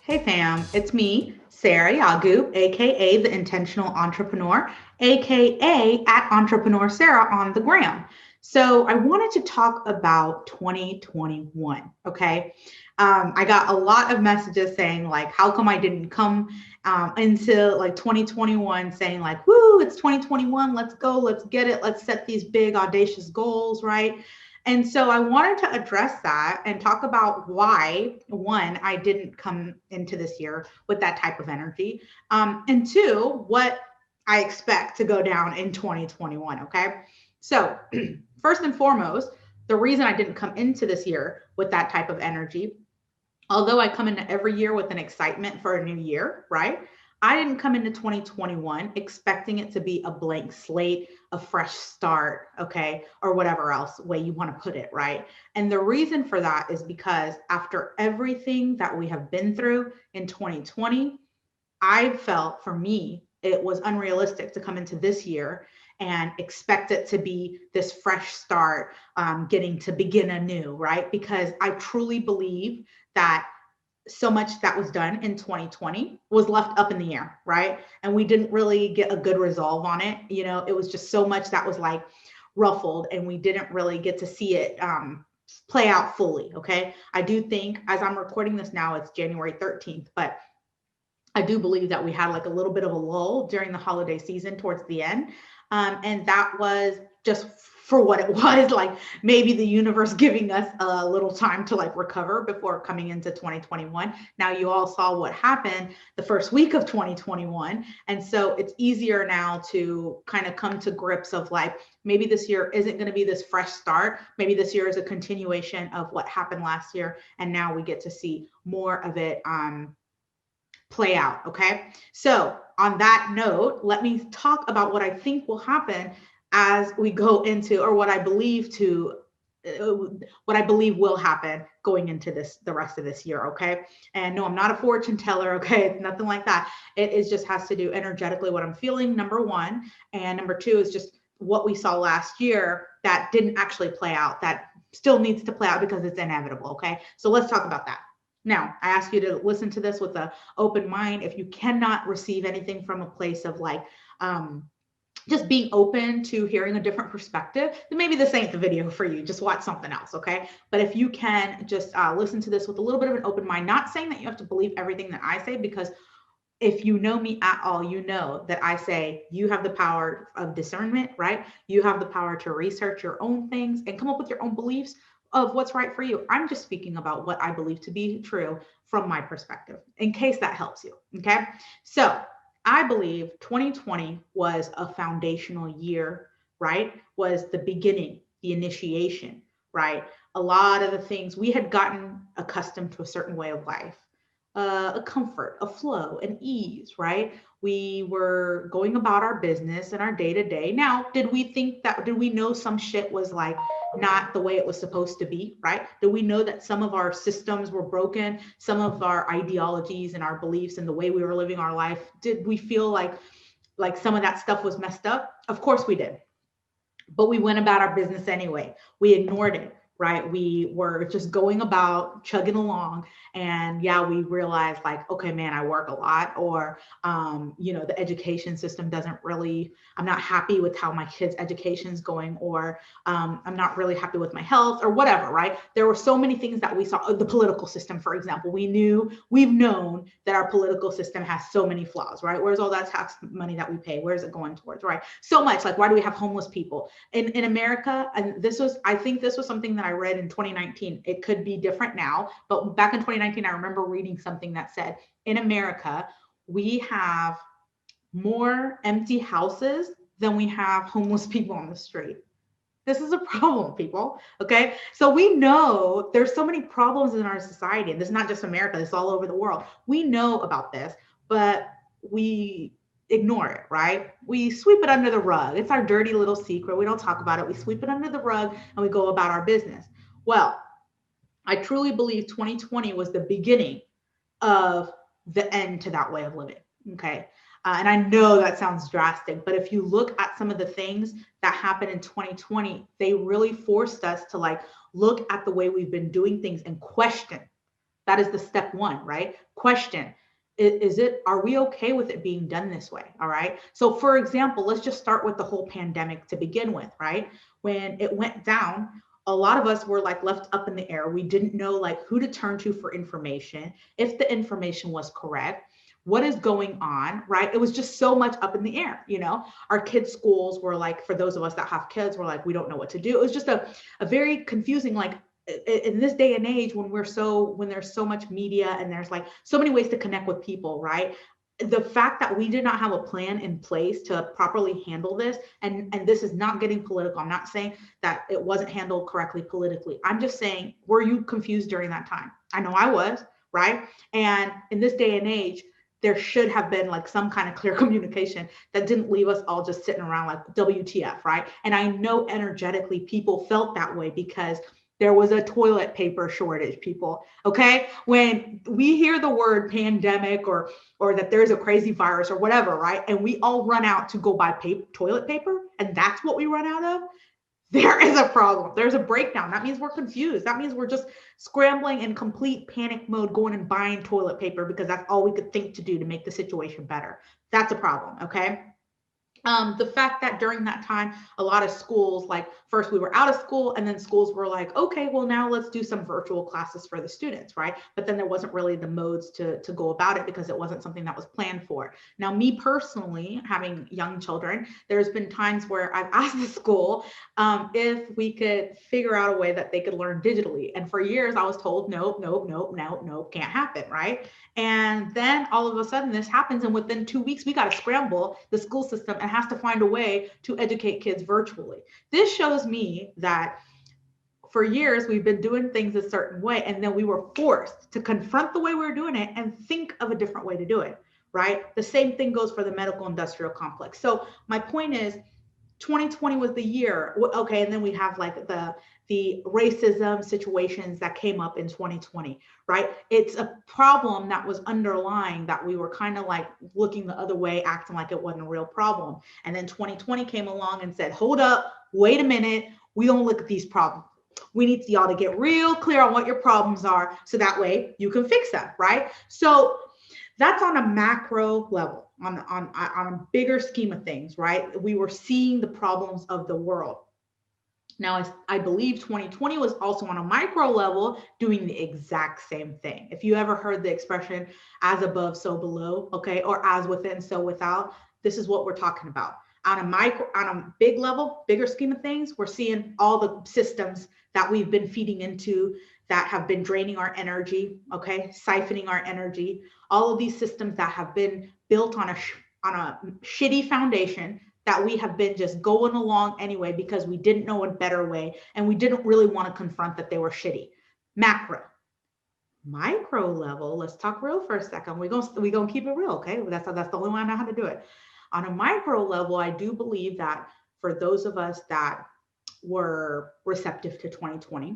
Hey fam, it's me, Sara Yagoub, aka the Intentional Entrepreneur, aka at Entrepreneur Sarah on the gram. So I wanted to talk about 2021. Okay, I got a lot of messages saying like, how come I didn't come into like 2021 saying like, woo, it's 2021, let's go, let's get it, let's set these big audacious goals, right? And so I wanted to address that and talk about why, one, I didn't come into this year with that type of energy. And two, what I expect to go down in 2021. Okay. So, first and foremost, the reason I didn't come into this year with that type of energy, although I come into every year with an excitement for a new year, right? I didn't come into 2021 expecting it to be a blank slate, a fresh start, okay, or whatever else way you want to put it, right? And the reason for that is because after everything that we have been through in 2020, I felt for me, it was unrealistic to come into this year and expect it to be this fresh start, getting to begin anew, right? Because I truly believe that so much that was done in 2020 was left up in the air, right? And we didn't really get a good resolve on it. You know, it was just so much that was like ruffled, and we didn't really get to see it play out fully. Okay. I do think, as I'm recording this now, it's January 13th, but I do believe that we had like a little bit of a lull during the holiday season towards the end. And that was just for what it was, like maybe the universe giving us a little time to like recover before coming into 2021. Now you all saw what happened the first week of 2021. And so it's easier now to kind of come to grips of like, maybe this year isn't going to be this fresh start. Maybe this year is a continuation of what happened last year. And now we get to see more of it play out. Okay. So on that note, let me talk about what I think will happen as we go into, or what I believe will happen going into the rest of this year. Okay. And no, I'm not a fortune teller. Okay. It's nothing like that. It is just has to do energetically what I'm feeling, number one. And number two is just what we saw last year that didn't actually play out, that still needs to play out because it's inevitable. Okay. So let's talk about that. Now, I ask you to listen to this with an open mind. If you cannot receive anything from a place of like, just being open to hearing a different perspective, then maybe this ain't the video for you. Just watch something else, okay? But if you can just listen to this with a little bit of an open mind, not saying that you have to believe everything that I say, because if you know me at all, you know that I say you have the power of discernment, right? You have the power to research your own things and come up with your own beliefs of what's right for you. I'm just speaking about what I believe to be true from my perspective, in case that helps you, okay? So I believe 2020 was a foundational year, right? Was the beginning, the initiation, right? A lot of the things we had gotten accustomed to, a certain way of life, a comfort, a flow, an ease, right? We were going about our business and our day to day. Now, did we know some shit was like not the way it was supposed to be, right? Did we know that some of our systems were broken, some of our ideologies and our beliefs and the way we were living our life? Did we feel like some of that stuff was messed up? Of course we did. But we went about our business anyway. We ignored it, right? We were just going about chugging along. And yeah, we realized like, okay, man, I work a lot, or, the education system doesn't really, I'm not happy with how my kids' education is going, or I'm not really happy with my health or whatever, right? There were so many things that we saw. The political system, for example, we've known that our political system has so many flaws, right? Where's all that tax money that we pay? Where's it going towards, right? So much, like, why do we have homeless people in America? And I think this was something that I read in 2019. It could be different now, but back in 2019, I remember reading something that said, in America, we have more empty houses than we have homeless people on the street. This is a problem, people. Okay. So we know there's so many problems in our society, and this is not just America, it's all over the world. We know about this, but we ignore it, right? We sweep it under the rug. It's our dirty little secret. We don't talk about it. We sweep it under the rug and we go about our business. Well, I truly believe 2020 was the beginning of the end to that way of living. Okay. And I know that sounds drastic, but if you look at some of the things that happened in 2020, they really forced us to like look at the way we've been doing things and question That is the step one, right? Question. Are we okay with it being done this way? All right. So for example, let's just start with the whole pandemic to begin with, right? When it went down, a lot of us were like left up in the air. We didn't know like who to turn to for information, if the information was correct, what is going on, right? It was just so much up in the air, you know. Our kids' schools were like, for those of us that have kids, we're like, we don't know what to do. It was just a very confusing, like, in this day and age when there's so much media and there's like so many ways to connect with people, right? The fact that we did not have a plan in place to properly handle this, and this is not getting political. I'm not saying that it wasn't handled correctly politically. I'm just saying, were you confused during that time? I know I was, right? And in this day and age, there should have been like some kind of clear communication that didn't leave us all just sitting around like WTF, right? And I know energetically people felt that way because there was a toilet paper shortage, people. Okay. When we hear the word pandemic or that there's a crazy virus or whatever, right? And we all run out to go buy toilet paper, and that's what we run out of. There is a problem. There's a breakdown. That means we're confused. That means we're just scrambling in complete panic mode, going and buying toilet paper because that's all we could think to do to make the situation better. That's a problem. Okay. The fact that during that time, a lot of schools, like first we were out of school and then schools were like, okay, well now let's do some virtual classes for the students, right? But then there wasn't really the modes to go about it because it wasn't something that was planned for. Now, me personally, having young children, there's been times where I've asked the school if we could figure out a way that they could learn digitally. And for years I was told, nope, can't happen, right? And then all of a sudden this happens, and within 2 weeks, we got to scramble the school system and has to find a way to educate kids virtually. This shows me that for years, we've been doing things a certain way, and then we were forced to confront the way we were doing it and think of a different way to do it, right? The same thing goes for the medical industrial complex. So my point is, 2020 was the year. Okay, and then we have like the racism situations that came up in 2020, right? It's a problem that was underlying that we were kind of like looking the other way, acting like it wasn't a real problem. And then 2020 came along and said, hold up, wait a minute, we don't look at these problems. We need y'all to get real clear on what your problems are so that way you can fix them, right? So that's on a macro level, on a bigger scheme of things, right? We were seeing the problems of the world. Now, I believe 2020 was also on a micro level doing the exact same thing. If you ever heard the expression as above, so below, okay, or as within, so without, this is what we're talking about. On a big level, bigger scheme of things, we're seeing all the systems that we've been feeding into that have been draining our energy, okay, siphoning our energy, all of these systems that have been built on a shitty foundation that we have been just going along anyway because we didn't know a better way and we didn't really want to confront that they were shitty. Macro. Micro level, let's talk real for a second. We're gonna keep it real, okay? That's the only way I know how to do it. On a micro level, I do believe that for those of us that were receptive to 2020,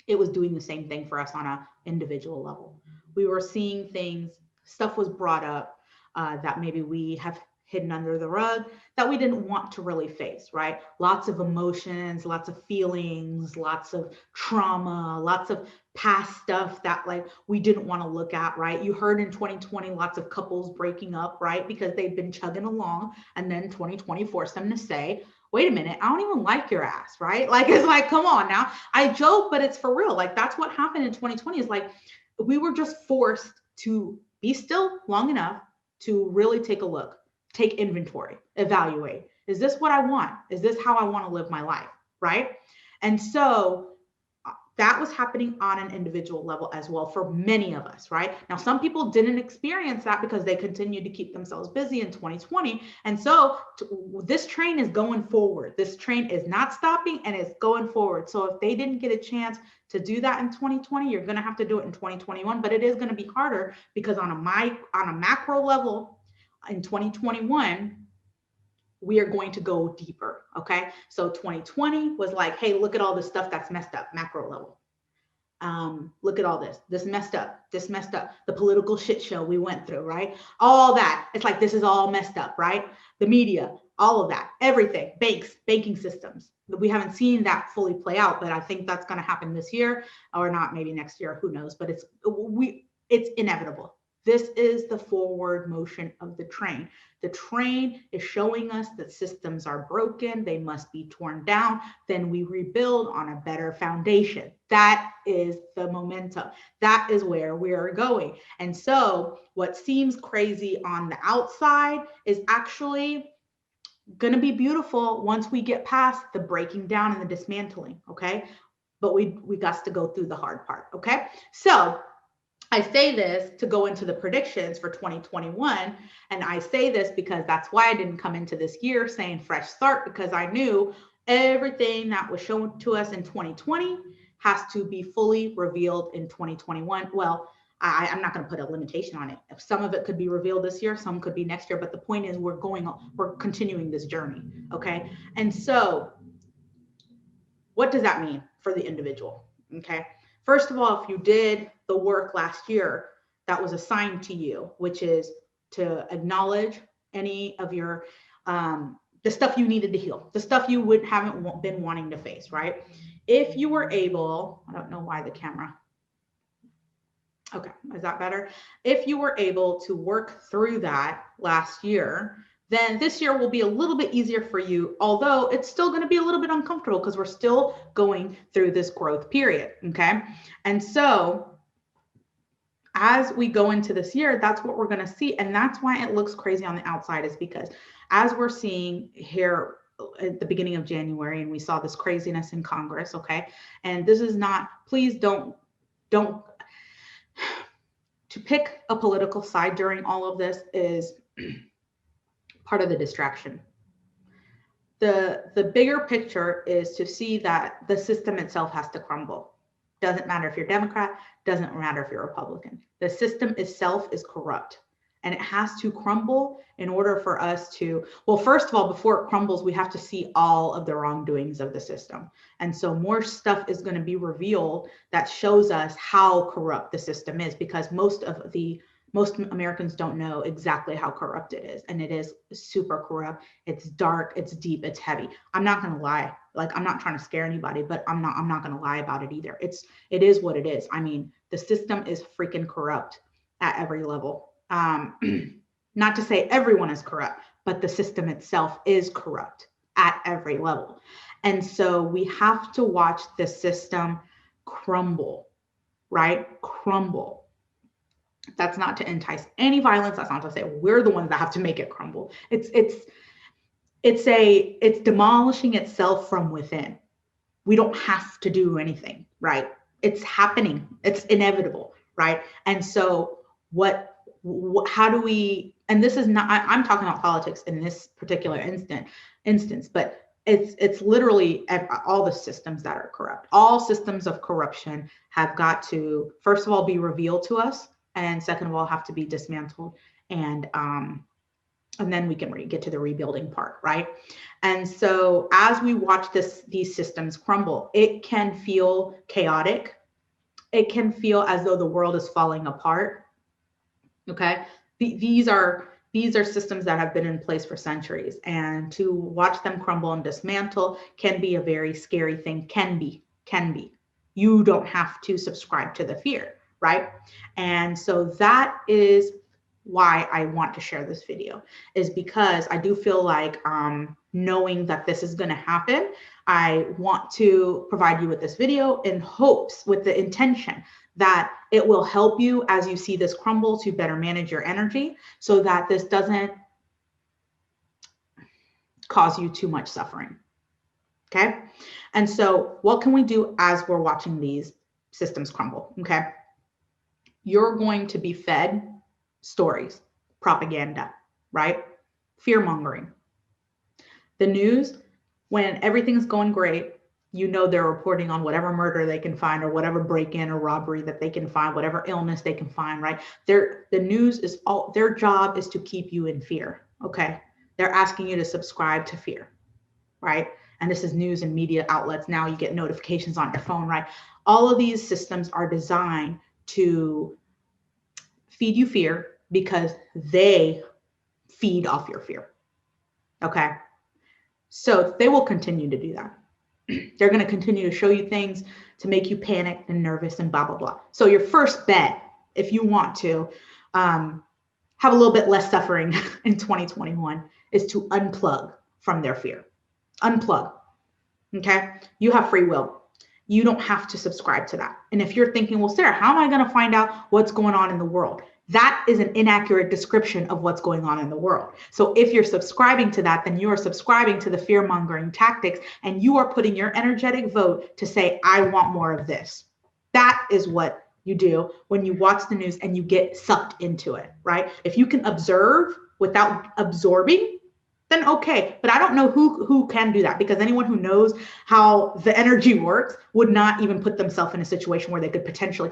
it was doing the same thing for us on an individual level. We were seeing things, stuff was brought up that maybe we have hidden under the rug that we didn't want to really face, right? Lots of emotions, lots of feelings, lots of trauma, lots of past stuff that like we didn't want to look at, right? You heard in 2020, lots of couples breaking up, right? Because they've been chugging along, and then 2020 forced them to say, wait a minute, I don't even like your ass, right? Like, it's like, come on now. I joke, but it's for real. Like, that's what happened in 2020 is like, we were just forced to be still long enough to really take a look, take inventory, evaluate. Is this what I want? Is this how I want to live my life, right? And so that was happening on an individual level as well for many of us, right? Now, some people didn't experience that because they continued to keep themselves busy in 2020. And so this train is going forward. This train is not stopping and it's going forward. So if they didn't get a chance to do that in 2020, you're going to have to do it in 2021, but it is going to be harder because on a macro level in 2021, we are going to go deeper, okay? So 2020 was like, hey, look at all this stuff that's messed up, macro level. Look at all this messed up, the political shit show we went through, right? All that, it's like, this is all messed up, right? The media, all of that, everything, banks, banking systems. We haven't seen that fully play out, but I think that's going to happen this year or not, maybe next year, who knows, but it's inevitable. This is the forward motion of the train. The train is showing us that systems are broken. They must be torn down. Then we rebuild on a better foundation. That is the momentum. That is where we are going. And so what seems crazy on the outside is actually going to be beautiful once we get past the breaking down and the dismantling. Okay. But we got to go through the hard part. Okay. So I say this to go into the predictions for 2021. And I say this because that's why I didn't come into this year saying fresh start, because I knew everything that was shown to us in 2020 has to be fully revealed in 2021. Well, I'm not going to put a limitation on it. Some of it could be revealed this year, some could be next year. But the point is we're continuing this journey. Okay. And so what does that mean for the individual? Okay. First of all, if you did the work last year that was assigned to you, which is to acknowledge any of your, the stuff you needed to heal, the stuff you haven't been wanting to face, right? If you were able, I don't know why the camera, okay, is that better? If you were able to work through that last year, then this year will be a little bit easier for you, although it's still going to be a little bit uncomfortable because we're still going through this growth period, okay? And so as we go into this year, that's what we're going to see. And that's why it looks crazy on the outside, is because as we're seeing here at the beginning of January, and we saw this craziness in Congress, okay? And this is not, please don't, to pick a political side during all of this is part of the distraction. The bigger picture is to see that the system itself has to crumble. Doesn't matter if you're Democrat, doesn't matter if you're Republican. The system itself is corrupt, and it has to crumble in order for us to, well, first of all, before it crumbles, we have to see all of the wrongdoings of the system. And so more stuff is going to be revealed that shows us how corrupt the system is, because most Americans don't know exactly how corrupt it is. And it is super corrupt. It's dark, it's deep, it's heavy. I'm not going to lie. Like, I'm not trying to scare anybody, but I'm not going to lie about it either. It is what it is. I mean, the system is freaking corrupt at every level. Not to say everyone is corrupt, but the system itself is corrupt at every level. And so we have to watch the system crumble, right? Crumble. That's not to entice any violence. That's not to say we're the ones that have to make it crumble. It's demolishing itself from within. We don't have to do anything, right? It's happening. It's inevitable, right? And so how do we, and this is not, I'm talking about politics in this particular instance, but it's literally all the systems that are corrupt. All systems of corruption have got to, first of all, be revealed to us. And second of all, have to be dismantled, and then we can get to the rebuilding part, right? And so as we watch these systems crumble, it can feel chaotic. It can feel as though the world is falling apart. Okay, these are systems that have been in place for centuries, and to watch them crumble and dismantle can be a very scary thing. Can be. You don't have to subscribe to the fear. Right? And so that is why I want to share this video, is because I do feel like knowing that this is going to happen, I want to provide you with this video in hopes, with the intention that it will help you as you see this crumble to better manage your energy, so that this doesn't cause you too much suffering. Okay? And so what can we do as we're watching these systems crumble? Okay? You're going to be fed stories, propaganda, right? Fear mongering. The news, when everything's going great, you know they're reporting on whatever murder they can find, or whatever break-in or robbery that they can find, whatever illness they can find, right? The news is all, their job is to keep you in fear, okay? They're asking you to subscribe to fear, right? And this is news and media outlets. Now you get notifications on your phone, right? All of these systems are designed to feed you fear because they feed off your fear. Okay. So they will continue to do that. They're going to continue to show you things to make you panic and nervous and blah, blah, blah. So your first bet, if you want to have a little bit less suffering in 2021, is to unplug from their fear. Unplug. Okay? You have free will. You don't have to subscribe to that. And if you're thinking, well, Sarah, how am I going to find out what's going on in the world? That is an inaccurate description of what's going on in the world. So if you're subscribing to that, then you are subscribing to the fear-mongering tactics, and you are putting your energetic vote to say, I want more of this. That is what you do when you watch the news and you get sucked into it, right? If you can observe without absorbing, then okay. But I don't know who can do that, because anyone who knows how the energy works would not even put themselves in a situation where they could potentially,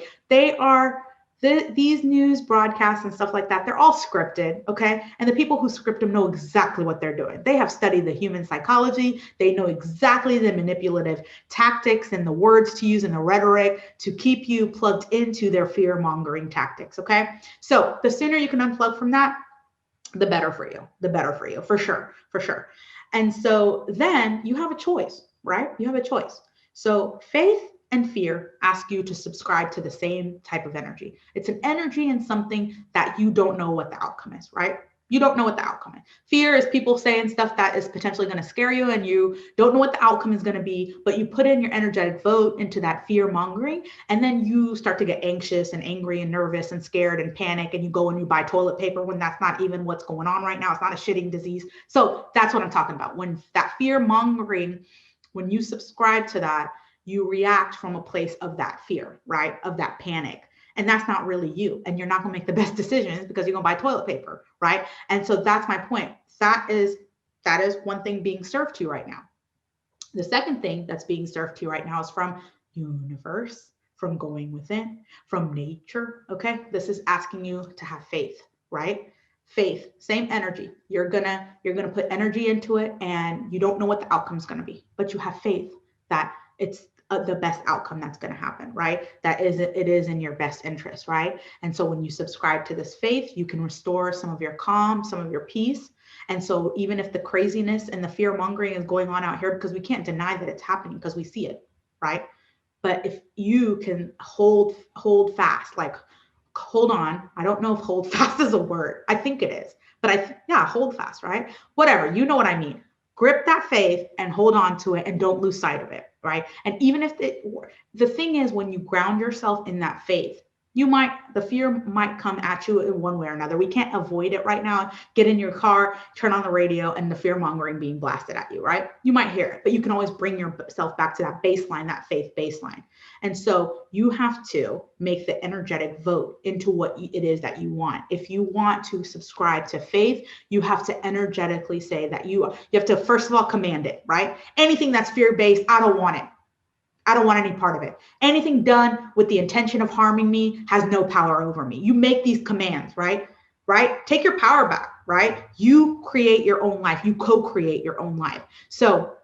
these news broadcasts and stuff like that, they're all scripted, okay? And the people who script them know exactly what they're doing. They have studied the human psychology. They know exactly the manipulative tactics and the words to use and the rhetoric to keep you plugged into their fear-mongering tactics, okay? So the sooner you can unplug from that, the better for you, for sure. And so then you have a choice, right? You have a choice. So faith and fear ask you to subscribe to the same type of energy. It's an energy in something that you don't know what the outcome is, right? You don't know what the outcome is. Fear is people saying stuff that is potentially going to scare you, and you don't know what the outcome is going to be, but you put in your energetic vote into that fear mongering, and then you start to get anxious and angry and nervous and scared and panic, and you go and you buy toilet paper when that's not even what's going on right now. It's not a shitting disease. So that's what I'm talking about. When that fear mongering, when you subscribe to that, you react from a place of that fear, right? Of that panic. And that's not really you. And you're not going to make the best decisions because you're going to buy toilet paper, right? And so that's my point. That is one thing being served to you right now. The second thing that's being served to you right now is from universe, from going within, from nature, okay? This is asking you to have faith, right? Faith, same energy. You're gonna put energy into it, and you don't know what the outcome is going to be, but you have faith that it's the best outcome that's going to happen, right? It is in your best interest, right? And so when you subscribe to this faith, you can restore some of your calm, some of your peace. And so even if the craziness and the fear mongering is going on out here, because we can't deny that it's happening because we see it, right? But if you can hold fast, like hold on, I don't know if hold fast is a word. I think it is, but hold fast, right? Whatever, you know what I mean. Grip that faith and hold on to it and don't lose sight of it, right? And even if the thing is, when you ground yourself in that faith, the fear might come at you in one way or another. We can't avoid it right now. Get in your car, turn on the radio, and the fear mongering being blasted at you, right? You might hear it, but you can always bring yourself back to that baseline, that faith baseline. And so you have to make the energetic vote into what it is that you want. If you want to subscribe to faith, you have to energetically say that you have to, first of all, command it, right? Anything that's fear-based, I don't want it. I don't want any part of it. Anything done with the intention of harming me has no power over me. You make these commands, right? Right? Take your power back, right? You create your own life. You co-create your own life. So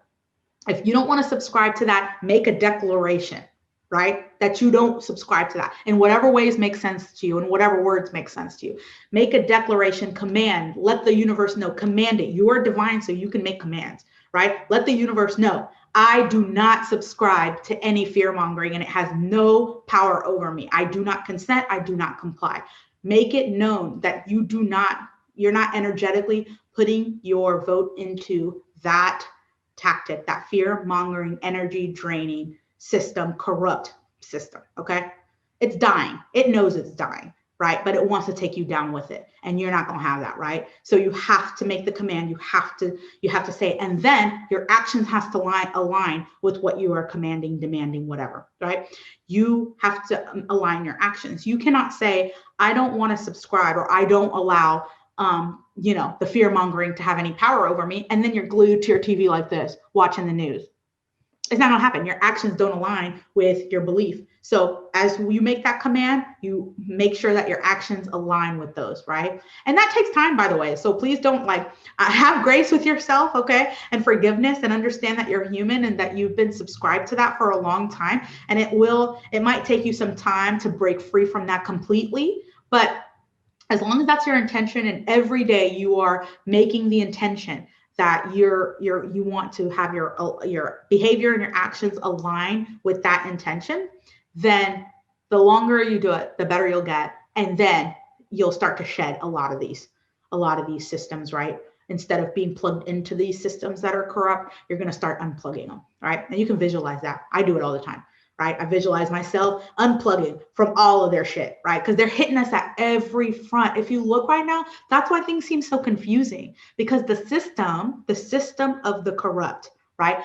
if you don't want to subscribe to that, make a declaration, right? That you don't subscribe to that in whatever ways make sense to you and whatever words make sense to you. Make a declaration, command, let the universe know, command it. You are divine, so you can make commands, right? Let the universe know. I do not subscribe to any fear mongering, and it has no power over me. I do not consent. I do not comply. Make it known that you're not energetically putting your vote into that tactic, that fear mongering, energy draining system, corrupt system. Okay. It's dying. It knows it's dying, right? But it wants to take you down with it, and you're not going to have that, right? So you have to make the command. You have to say, and then your actions has to align with what you are commanding, demanding, whatever, right? You have to align your actions. You cannot say, I don't want to subscribe, or I don't allow, the fear mongering to have any power over me. And then you're glued to your TV like this, watching the news. It's not going to happen. Your actions don't align with your belief. So as you make that command, you make sure that your actions align with those, right? And that takes time, by the way. So please don't have grace with yourself, okay? And forgiveness, and understand that you're human and that you've been subscribed to that for a long time. And it might take you some time to break free from that completely. But as long as that's your intention, and every day you are making the intention that you want to have your behavior and your actions align with that intention, then the longer you do it, the better you'll get. And then you'll start to shed a lot of these systems, right? Instead of being plugged into these systems that are corrupt, you're going to start unplugging them, right? And you can visualize that. I do it all the time, right? I visualize myself unplugging from all of their shit, right? Because they're hitting us at every front. If you look right now, that's why things seem so confusing, because the system of the corrupt, right?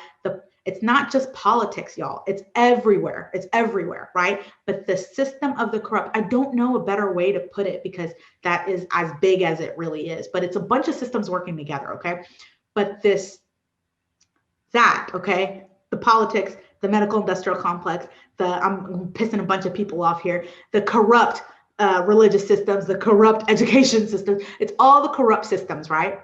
It's not just politics, y'all. It's everywhere. It's everywhere, right? But the system of the corrupt, I don't know a better way to put it, because that is as big as it really is. But it's a bunch of systems working together, okay? But okay? The politics, the medical industrial complex, I'm pissing a bunch of people off here, the corrupt religious systems, the corrupt education systems. It's all the corrupt systems, right?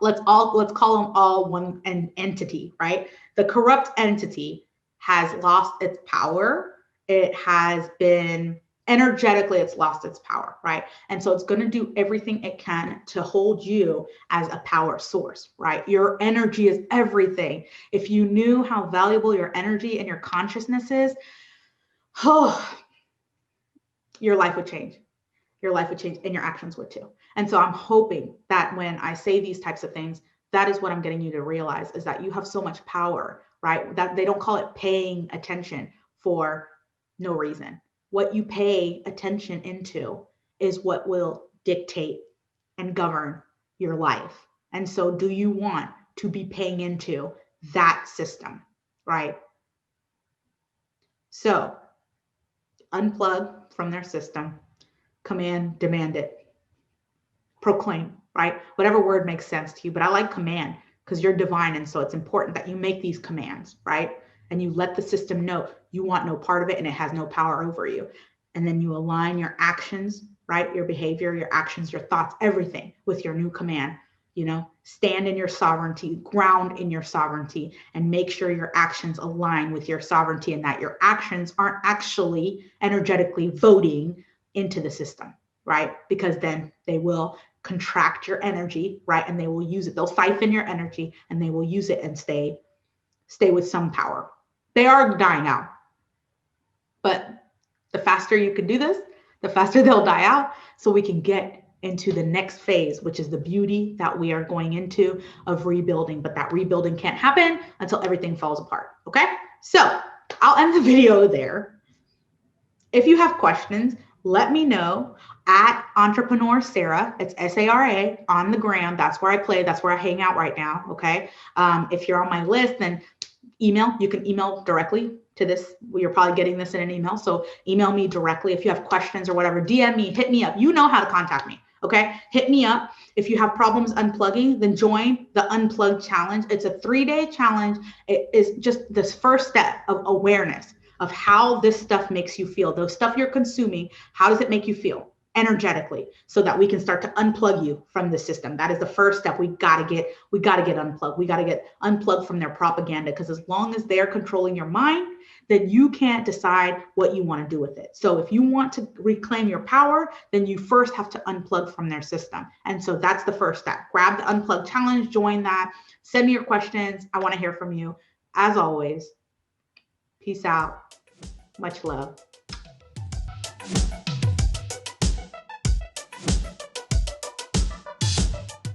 Let's call them all one entity, right? The corrupt entity has lost its power. It has been energetically, it's lost its power, right? And so it's going to do everything it can to hold you as a power source, right? Your energy is everything. If you knew how valuable your energy and your consciousness is, your life would change. Your life would change, and your actions would too. And so I'm hoping that when I say these types of things, that is what I'm getting you to realize, is that you have so much power, right? That they don't call it paying attention for no reason. What you pay attention into is what will dictate and govern your life. And so do you want to be paying into that system, right? So unplug from their system, command, demand it, proclaim, right? Whatever word makes sense to you, but I like command because you're divine. And so it's important that you make these commands, right? And you let the system know you want no part of it and it has no power over you. And then you align your actions, right? Your behavior, your actions, your thoughts, everything with your new command. Stand in your sovereignty, ground in your sovereignty, and make sure your actions align with your sovereignty, and that your actions aren't actually energetically voting into the system, right? Because then they will contract your energy, right? And they will use it. They'll siphon your energy and they will use it and stay with some power. They are dying out. But the faster you can do this, the faster they'll die out, so we can get into the next phase, which is the beauty that we are going into of rebuilding. But that rebuilding can't happen until everything falls apart. Okay? So I'll end the video there. If you have questions, let me know at Entrepreneur Sara. It's Sara on the gram. That's where I play. That's where I hang out right now. Okay. If you're on my list, then email. You can email directly to this. You're probably getting this in an email. So email me directly. If you have questions or whatever, DM me, hit me up. You know how to contact me. Okay. Hit me up. If you have problems unplugging, then join the Unplug Challenge. It's a 3-day challenge. It is just this first step of awareness of how this stuff makes you feel. Those stuff you're consuming, how does it make you feel energetically, so that we can start to unplug you from the system? That is the first step. We gotta get unplugged. We gotta get unplugged from their propaganda, because as long as they're controlling your mind, then you can't decide what you want to do with it. So if you want to reclaim your power, then you first have to unplug from their system. And so that's the first step. Grab the Unplug Challenge, join that, send me your questions. I want to hear from you. As always, peace out. Much love.